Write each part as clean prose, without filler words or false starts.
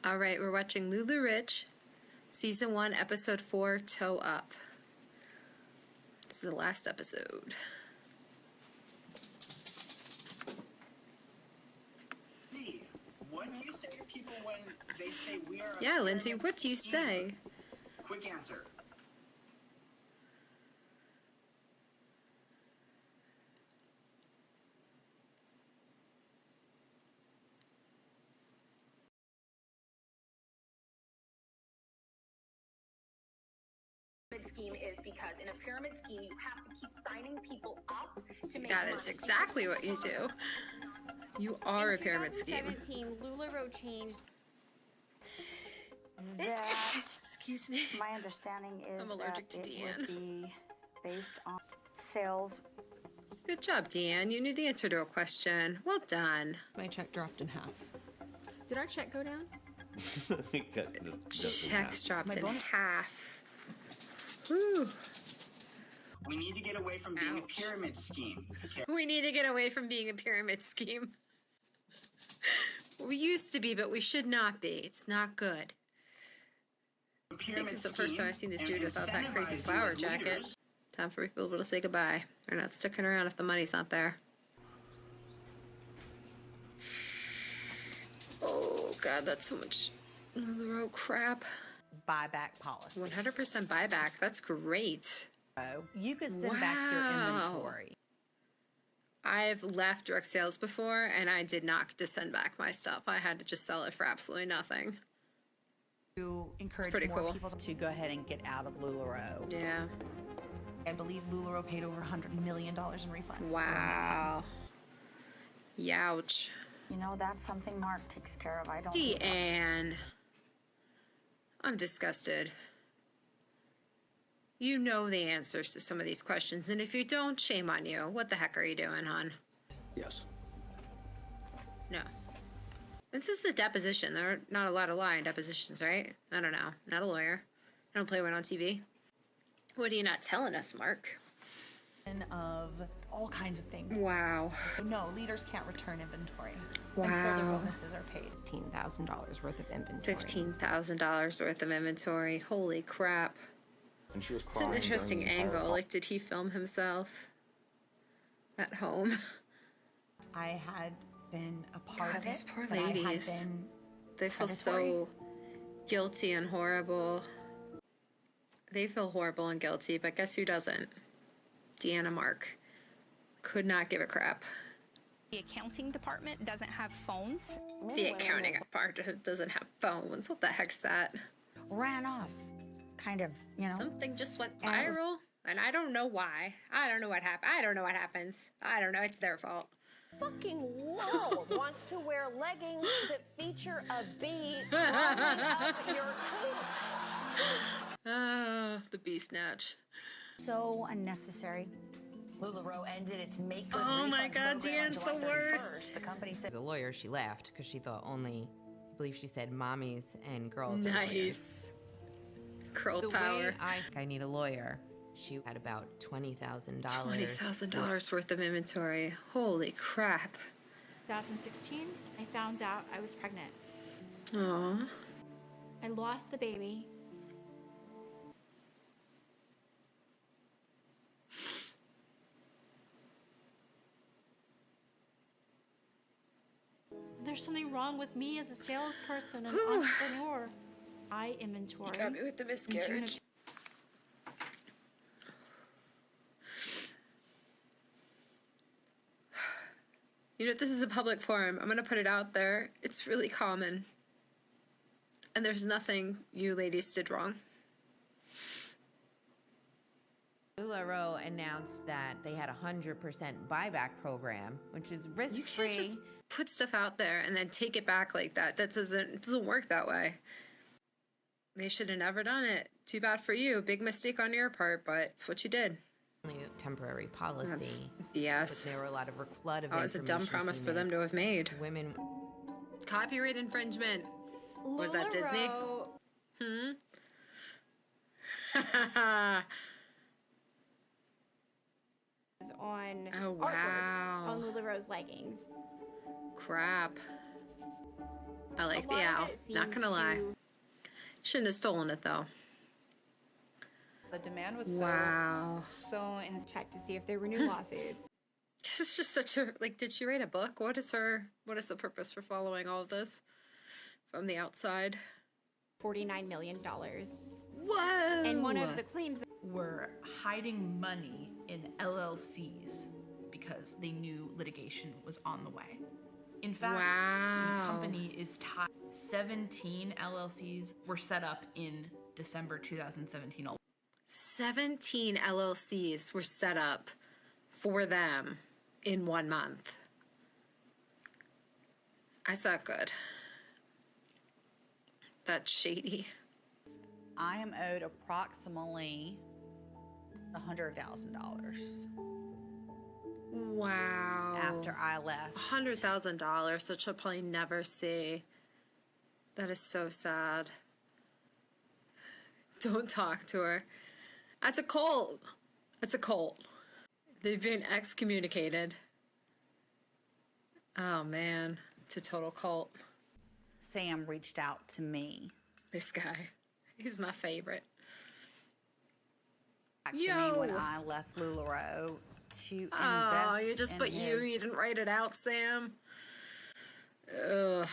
All right, we're watching LuLaRich, Season 1, Episode 4, Toe Up. This is the last episode. What do you say to people when they say we are... Yeah, Lindsay, what do you say? Quick answer. Scheme is because in a pyramid scheme you have to keep signing people up to make That money. is exactly what you do. You are a pyramid scheme. In 2017, LuLaRich changed. That, excuse me. my understanding is I'm allergic that to it DeAnne. would be based on sales. Good job, DeAnne. You knew the answer to a question. Well done. My check dropped in half. Did our check go down? Checks dropped in half. Whew. We need to get away from being Ouch. a pyramid scheme. We need to get away from being a pyramid scheme. We used to be, but we should not be. It's not good. I think this is the first time I've seen this dude without that crazy flower jacket. Time for people to say goodbye. They're not sticking around if the money's not there. Oh, God, that's so much LuLaRich crap. Buyback policy. 100% buyback. That's great. You could send back your inventory. I've left direct sales before, and I did not get to send back my stuff. I had to just sell it for absolutely nothing. To encourage pretty more cool. people to go ahead and get out of LuLaRich. Yeah. I believe LuLaRich paid over $100 million in refunds. Wow. Youch. You know, that's something Mark takes care of. I don't do that. DeAnne. I'm disgusted. You know the answers to some of these questions, and if you don't, shame on you. What the heck are you doing, hon? Yes. No. This is a deposition. There are not allowed to lie in depositions, right? I don't know. Not a lawyer. I don't play one on TV. What are you not telling us, Mark? Of all kinds of things. Wow. No, leaders can't return inventory Wow. until their bonuses are paid. $15,000 worth of inventory. $15,000 worth of inventory. Holy crap. And she was It's an crying interesting during the entire angle. Like, did he film himself at home? I had been a part God, of these it. poor but I had ladies. been They feel predatory. so guilty and horrible. They feel horrible and guilty, but guess who doesn't? Deanna Mark. Could not give a crap. The accounting department doesn't have phones. The accounting department doesn't have phones. What the heck's that? Ran off, kind of, you know. Something just went And it was- viral, and I don't know why. I don't know what happened. I don't know what happens. I don't know. It's their fault. Fucking world wants to wear leggings that feature a bee crawling up your cooch. Ah, the bee snatch. So unnecessary. LuLaRich ended its Make Good Oh my Refunds God, program on DeAnne's July the 31st. worst. The company said As a lawyer, she laughed because she thought only, I believe she said, mommies and girls are lawyers. Nice. Girl The power. way I think I need a lawyer, she had about $20,000. $20,000 worth of inventory. Holy crap. 2016, I found out I was pregnant. Aw. I lost the baby. There's something wrong with me as a salesperson and entrepreneur. I inventory. You got me with the in June of miscarriage. You know, this is a public forum. I'm going to put it out there. It's really common. And there's nothing you ladies did wrong. LuLaRich announced that they had a 100% buyback program, which is You risk-free. can't just put stuff out there and then take it back like that. It doesn't work that way. They should have never done it. Too bad for you. Big mistake on your part, but it's what you did. Only a temporary policy. That's But BS. there were a lot of flood of Oh, it's a dumb information promise she for them made. to have made. Women Copyright infringement. Was that Disney? Is on Oh, artwork wow. on LuLaRoe's leggings. Crap. I like A the lot of owl. it Not seems gonna lie. to- Shouldn't have stolen it though. The demand was Wow. so insane. Check to see if there were new lawsuits. This is just such a, like, did she write a book? What is the purpose for following all of this from the outside? $49 million. Whoa! And one of the claims Were hiding money in LLCs because they knew litigation was on the way. In fact, Wow. the company is tied. 17 LLCs were set up in December 2017 alone. 17 LLCs were set up for them in 1 month. That's not good. That's shady. I am owed approximately $100,000 Wow. after I left. $100,000 that she'll probably never see. That is so sad. Don't talk to her. That's a cult. That's a cult. They've been excommunicated. Oh man, it's a total cult. Sam reached out to me. This guy, he's my favorite. Back to me when I left LuLaRoe to invest. Oh, you just in put you. his You didn't write it out, Sam. Ugh.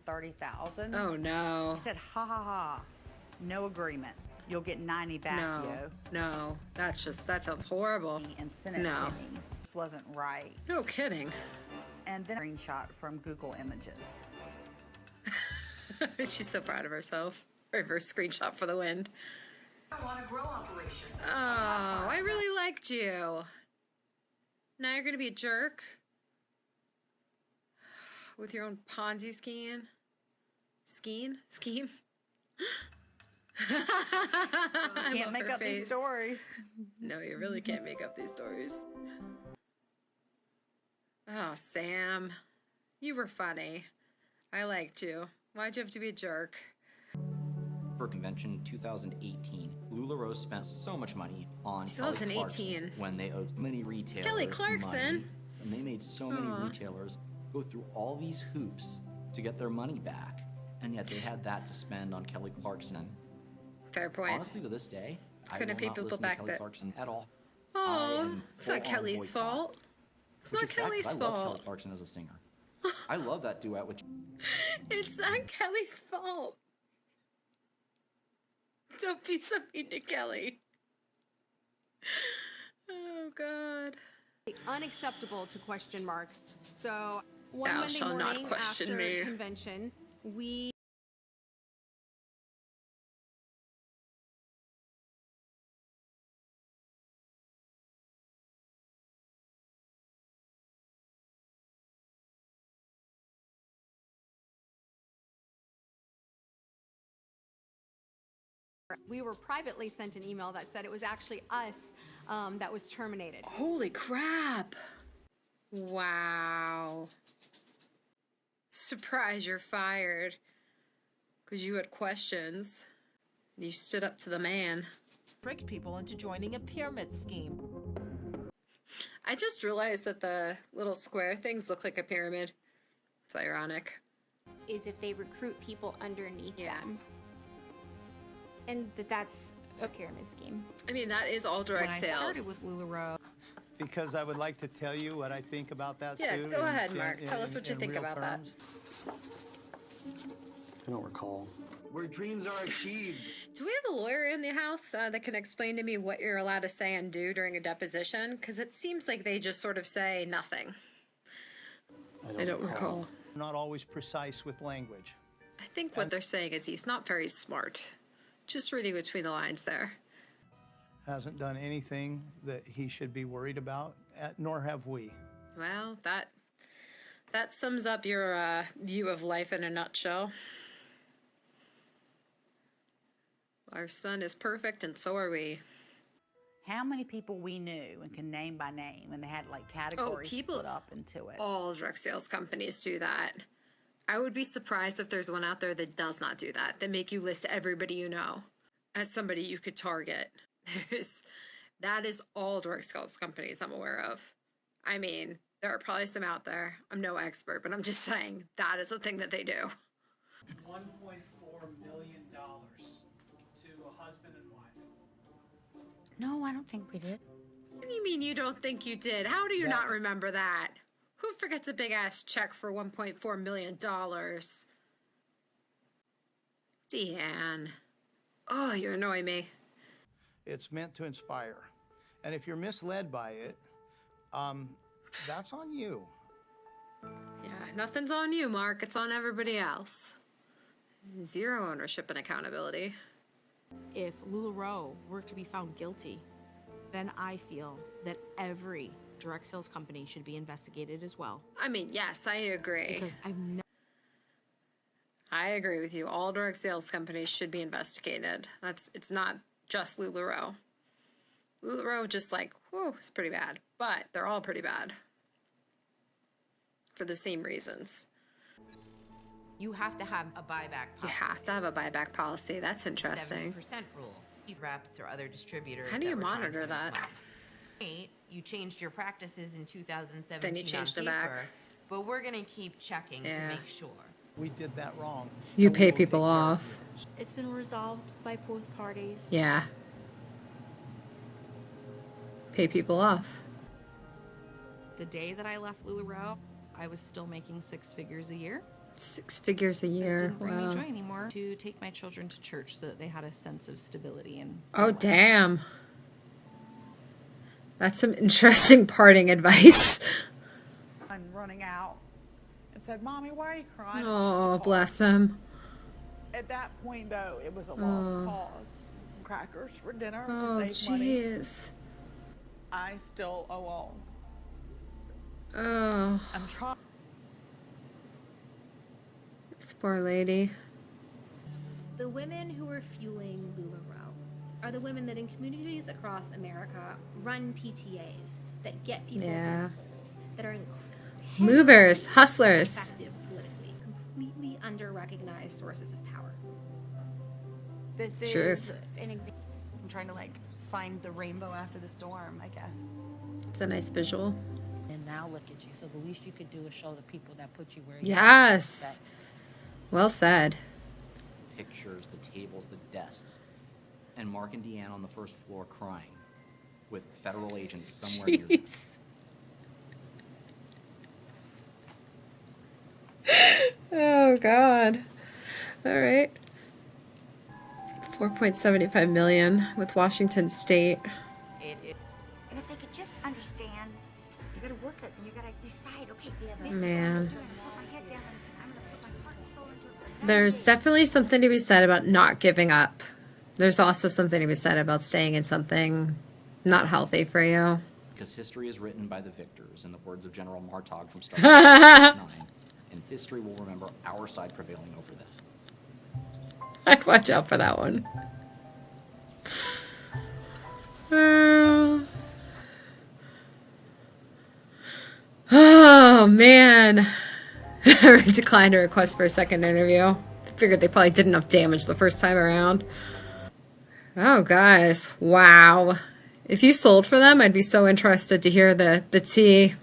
30,000. Oh no. He said, "Ha ha ha, no agreement. You'll get 90 back, No. yo." No. That sounds horrible. And sent it No. to me. This wasn't right. No kidding. And then a screenshot from Google Images. She's so proud of herself. Reverse screenshot for the win. I want to grow operation. Oh, I really liked you. Now you're gonna be a jerk with your own Ponzi scheme. Scheme? I Can't love make her up these face. stories. No, you really can't make up these stories. Oh, Sam, you were funny. I liked you. Why'd you have to be a jerk? For convention 2018, LuLaRoe spent so much money on Kelly 2018. Clarkson when they owed many retailers Kelly Clarkson? money, and they made so many Aw. retailers go through all these hoops to get their money back, and yet they had that to spend on Kelly Clarkson. Fair point. Honestly, to this day, I Couldn't will pay not people listen back to Kelly that- Clarkson at all. I Oh, am it's not full-on Kelly's boycott, fault. It's which not is sad 'cause Kelly's I love fault. Kelly Clarkson as a singer. I love that duet with. It's not Kelly's fault. Don't be so mean to Kelly. Oh, God. unacceptable to question Mark. So one Thou Monday shalt not morning question after me. convention, we were privately sent an email that said it was actually us that was terminated. Holy crap. Wow. Surprise, you're fired. Because you had questions. You stood up to the man. Tricked people into joining a pyramid scheme. I just realized that the little square things look like a pyramid. It's ironic. Is if they recruit people underneath them. And that's a pyramid scheme. I mean, that is all direct when sales. I started with LuLaRoe, because I would like to tell you what I think about that, Yeah, Sue, go in- ahead, in- Mark. Tell us in- what you in think real about that. terms. I don't recall. Where dreams are achieved. Do we have a lawyer in the house that can explain to me what you're allowed to say and do during a deposition? Because it seems like they just sort of say nothing. I don't recall. Not always precise with language. I think what they're saying is he's not very smart. Just reading between the lines there. Hasn't done anything that he should be worried about, nor have we. Well, that sums up your view of life in a nutshell. Our son is perfect, and so are we. How many people we knew and can name by name, and they had like categories split up into it. All direct sales companies do that. I would be surprised if there's one out there that does not do that. That make you list everybody you know as somebody you could target. That is all direct sales companies I'm aware of. I mean, there are probably some out there. I'm no expert, but I'm just saying that is a thing that they do. $1.4 million to a husband and wife. No, I don't think we did. What do you mean you don't think you did? How do you not remember that? Who forgets a big-ass check for $1.4 million? DeAnne. Oh, you annoy me. It's meant to inspire. And if you're misled by it, that's on you. Yeah, nothing's on you, Mark. It's on everybody else. Zero ownership and accountability. If LuLaRich were to be found guilty, then I feel that every direct sales company should be investigated as well. I mean, yes, I agree. Because I agree with you. All direct sales companies should be investigated. It's not just LuLaRich. LuLaRich just like, whoa, it's pretty bad. But they're all pretty bad. For the same reasons. You have to have a buyback policy. You have to have a buyback policy. That's interesting. 7% rule. Reps or other distributors. How do you monitor that? You changed your practices in 2017 then you changed on them paper, back. but we're going to keep checking to make sure. We did that wrong. You pay people off. It's been resolved by both parties. Yeah. Pay people off. the day that I left LuLaRich, I was still making 6 figures a year. 6 figures a year. It didn't bring Wow. me joy anymore to take my children to church so that they had a sense of stability and. Oh, damn. That's some interesting parting advice. I'm running out and said, "Mommy, why are you crying?" It's just a Oh, call." bless him. At that point, though, it was a lost cause. Crackers for dinner Oh, to save money. jeez. I still owe. Oh, I'm trying. this poor lady. The women who are fueling LuLaRich are the women that in communities across America run PTAs that get people Yeah. to polls, that are Movers, hustlers. effective politically, completely under-recognized sources of power. This Truth. is an example. I'm trying to like find the rainbow after the storm, I guess. It's a nice visual. And now look at you. So the least you could do is show the people that put you where you Yes. Well said. Pictures, the tables, the desks, and Mark and DeAnne on the first floor crying with federal agents somewhere near them. Jeez. Oh, God. All right. 4.75 million with Washington State. And if they could just understand, you gotta work it and you gotta decide, okay, this is what I'm Man. gonna do. I'm gonna put my head down and I'm gonna put my heart and soul into it. There's definitely something to be said about not giving up. There's also something to be said about staying in something not healthy for you. Because history is written by the victors, in the words of General Martog from Star Wars 9, and history will remember our side prevailing over them. I'd watch out for that one. Oh, man. I declined a request for a second interview. Figured they probably did enough damage the first time around. Oh, guys. Wow. If you sold for them, I'd be so interested to hear the tea.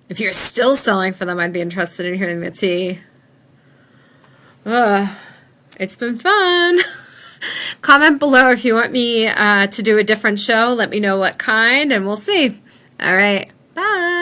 If you're still selling for them, I'd be interested in hearing the tea. It's been fun. Comment below if you want me to do a different show. Let me know what kind, and we'll see. All right. Bye.